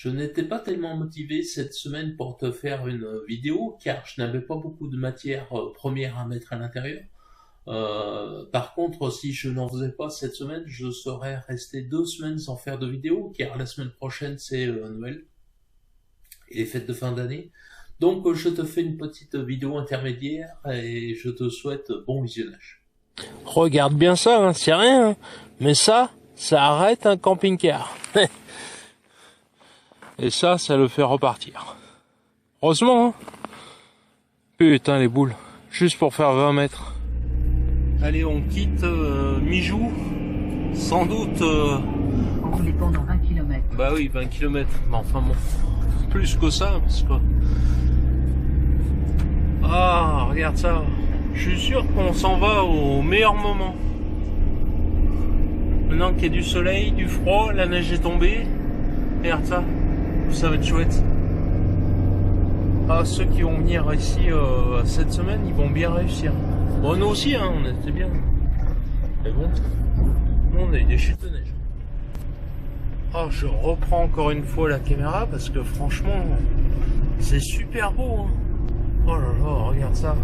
Je n'étais pas tellement motivé cette semaine pour te faire une vidéo car je n'avais pas beaucoup de matière première à mettre à l'intérieur. Par contre, si je n'en faisais pas cette semaine, je serais resté 2 semaines sans faire de vidéo car la semaine prochaine c'est Noël et les fêtes de fin d'année. Donc je te fais une petite vidéo intermédiaire et je te souhaite bon visionnage. Regarde bien ça, hein, c'est rien, hein. Mais ça arrête un camping-car. Et ça le fait repartir. Heureusement, hein. Putain les boules, juste pour faire 20 mètres. Allez, on quitte Mijou, sans doute... En dépendant 20 km. Bah oui, 20 km, mais enfin bon, plus que ça, parce que... Ah, regarde ça. Je suis sûr qu'on s'en va au meilleur moment. Maintenant qu'il y a du soleil, du froid, la neige est tombée. Regarde ça. Ça va être chouette. Ah, ceux qui vont venir ici cette semaine, ils vont bien réussir. Bon, nous aussi, hein, on était bien. Mais bon, nous on a eu des chutes de neige. Ah, je reprends encore une fois la caméra parce que franchement, c'est super beau. Hein. Oh là là, regarde ça.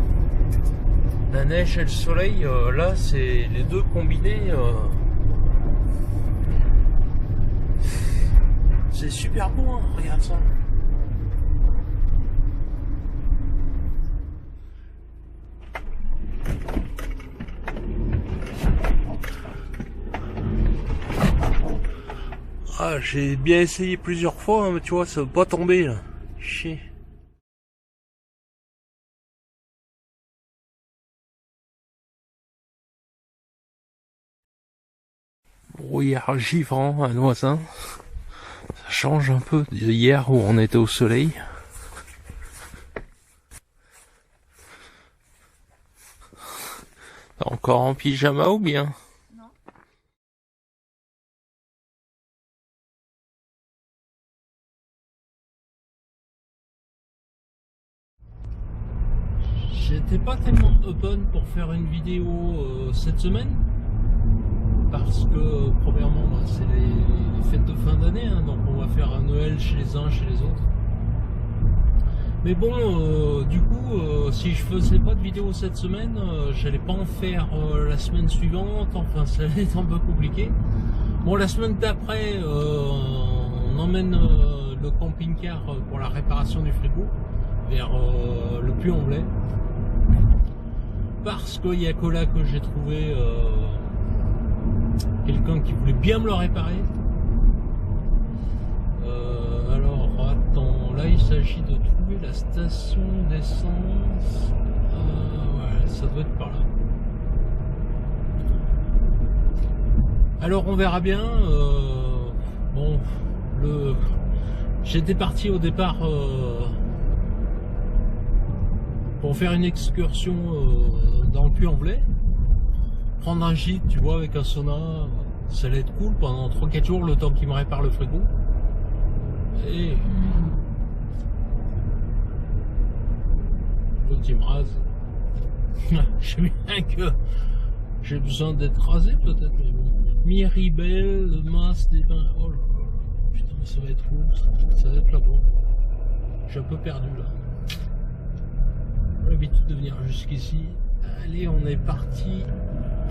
La neige et le soleil, là, c'est les deux combinés. C'est super beau, hein, regarde ça. Ah, j'ai bien essayé plusieurs fois, hein, mais tu vois, ça veut pas tomber là. Chier. Brouillard givrant à Noisin. Ça change un peu d'hier où on était au soleil. Encore en pyjama ou bien? Non. J'étais pas tellement open pour faire une vidéo cette semaine. Parce que premièrement c'est les fêtes de fin d'année, hein, donc on va faire un Noël chez les uns, chez les autres. Mais bon, du coup, si je faisais pas de vidéo cette semaine, j'allais pas en faire la semaine suivante, enfin ça allait être un peu compliqué. Bon, la semaine d'après, on emmène le camping-car pour la réparation du frigo vers le Puy-en-Velay. Parce qu'il y a que là que j'ai trouvé quelqu'un qui voulait bien me le réparer. Alors attends, là il s'agit de trouver la station d'essence. Ouais, ça doit être par là. Alors on verra bien. Bon, j'étais parti au départ pour faire une excursion dans le Puy-en-Velay. Prendre un gîte, tu vois, avec un sauna, ça allait être cool pendant 3-4 jours, le temps qu'il me répare le frigo. Et l'autre il me rase. Je sais bien que j'ai besoin d'être rasé peut-être, mais bon. Miribel, le Mas des Bains, oh là là, putain, ça va être où? Ça va être là-bas. Je suis un peu perdu là. J'ai l'habitude de venir jusqu'ici. Allez, on est parti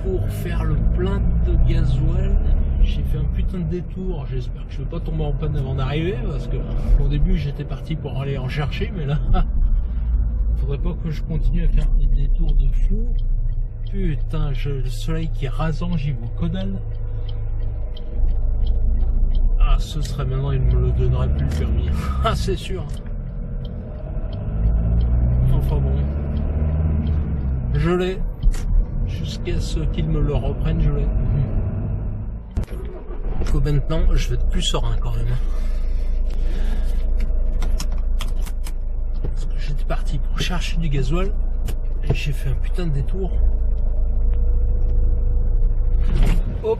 pour faire le plein de gasoil. J'ai fait un putain de détour. J'espère que je vais pas tomber en panne avant d'arriver, parce que au début j'étais parti pour aller en chercher, mais là faudrait pas que je continue à faire des détours de fou. Putain, le soleil qui est rasant, j'y vois que dalle. Ah, ce serait maintenant, il me le donnerait plus le permis. Ah, c'est sûr. Enfin bon, je l'ai. Jusqu'à ce qu'ils me le reprennent, je l'ai. Donc maintenant, je vais être plus serein quand même. Parce que j'étais parti pour chercher du gasoil et j'ai fait un putain de détour. Hop,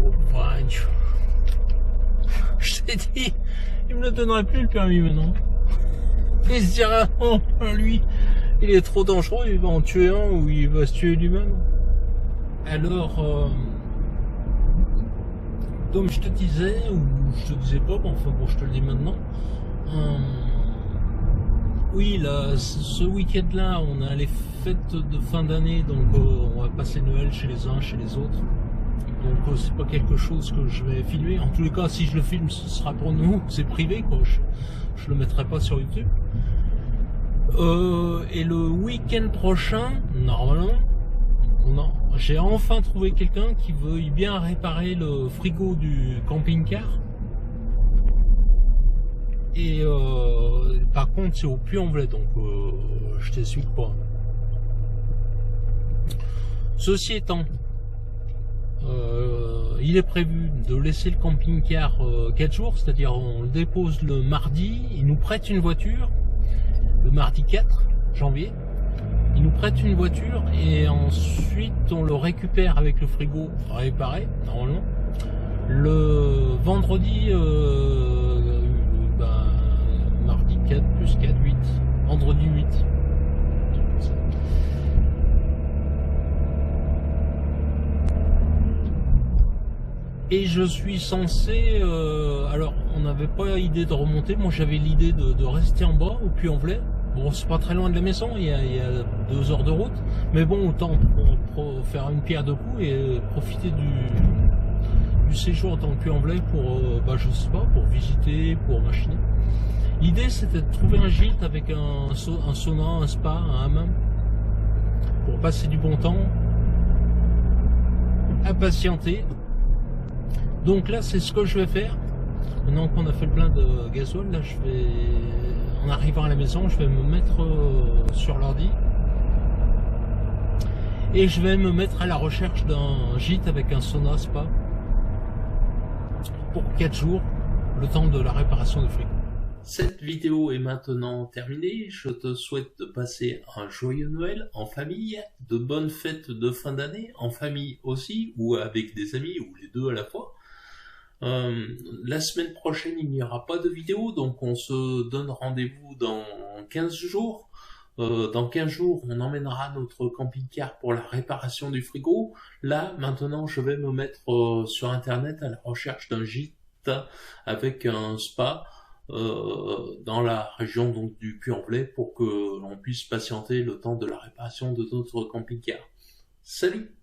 hop, voilà. Je t'ai dit, il me le donnerait plus le permis maintenant. Il se dirait, oh, lui, il est trop dangereux, il va en tuer un ou il va se tuer lui-même. Alors, comme je te disais, ou je te disais pas, mais enfin bon, je te le dis maintenant. Oui, là, ce week-end-là, on a les fêtes de fin d'année, donc on va passer Noël chez les uns, chez les autres. Donc c'est pas quelque chose que je vais filmer. En tous les cas, si je le filme, ce sera pour nous, c'est privé, quoi. Je le mettrai pas sur YouTube. Et le week-end prochain, normalement, j'ai enfin trouvé quelqu'un qui veuille bien réparer le frigo du camping-car. Et par contre, c'est au Puy-en-Velay, donc je t'explique pas. Ceci étant, il est prévu de laisser le camping-car 4 jours, c'est-à-dire on le dépose le mardi, il nous prête une voiture, le mardi 4 janvier, il nous prête une voiture et ensuite on le récupère avec le frigo réparé, normalement. Le vendredi, mardi 4 plus 4, 8, vendredi 8. Et je suis censé, alors on n'avait pas idée de remonter, moi j'avais l'idée de rester en bas au Puy-en-Velay. Bon, c'est pas très loin de la maison, il y a 2 heures de route, mais bon, autant pour faire une pierre deux coups et profiter du séjour en tant que Puy-en-Velay pour, je sais pas, pour visiter, pour machiner. L'idée c'était de trouver un gîte avec un sauna, un spa, un hammam, pour passer du bon temps, à patienter. Donc là, c'est ce que je vais faire. Maintenant qu'on a fait le plein de gasoil, là, en arrivant à la maison, je vais me mettre sur l'ordi et je vais me mettre à la recherche d'un gîte avec un sauna spa pour 4 jours, le temps de la réparation du frigo. Cette vidéo est maintenant terminée. Je te souhaite de passer un joyeux Noël en famille, de bonnes fêtes de fin d'année en famille aussi, ou avec des amis, ou les deux à la fois. La semaine prochaine, il n'y aura pas de vidéo, donc on se donne rendez-vous dans 15 jours. Dans 15 jours, on emmènera notre camping-car pour la réparation du frigo. Là, maintenant, je vais me mettre sur Internet à la recherche d'un gîte avec un spa dans la région donc, du Puy-en-Velay pour que l'on puisse patienter le temps de la réparation de notre camping-car. Salut!